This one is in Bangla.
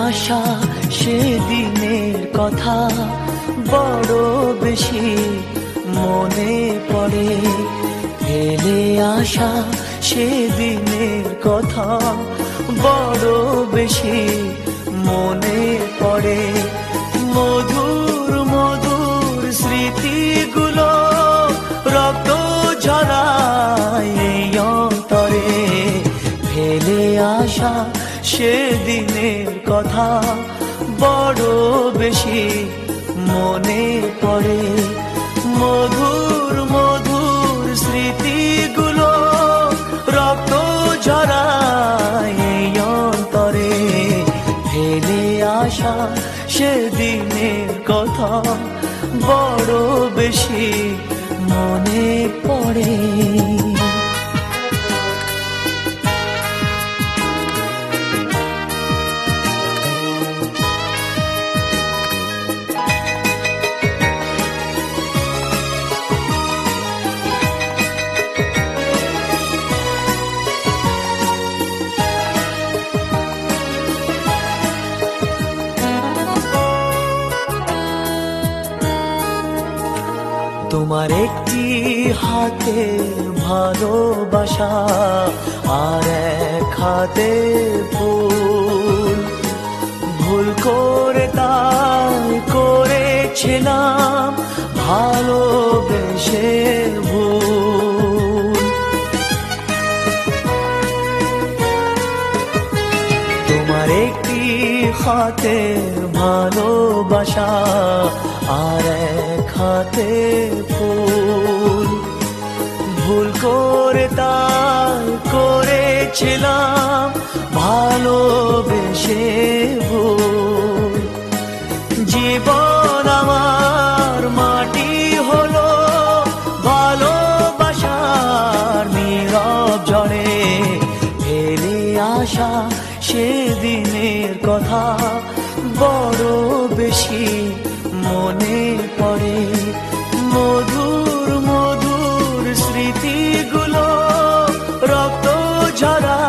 আসা সেদিনের কথা বড় বেশি মনে পড়ে। ফেলে আসা সেদিনের কথা বড় বেশি মনে পড়ে। মধুর মধুর স্মৃতিগুলো রক্ত ঝরায় এই অন্তরে। ফেলে আসা সেদিনের কথা বড় বেশি মনে পড়ে। মধুর মধুর স্মৃতিগুলো রক্ত ঝরায় এই অন্তরে। ফেলে আসা সেদিনের কথা বড় বেশি মনে পড়ে। তোমার একটি হাতে ভালোবাসা আর এক হাতে ফুল। ভুল করে তাই করেছিলাম ভালোবেসে ভুল। তোমার একটি হাতে ভালোবাসা আর এক হাতে ফুল। ভুল করে তাই করেছিলাম ভালোবেসে ভুল। জীবন আমার মাটি হলো ভালোবাসার নীরব জড়ে। ফেলে আসা সেদিনের কথা বড় বেশি মনে পড়ে। মধুর মধুর স্মৃতিগুলো রক্ত ঝরা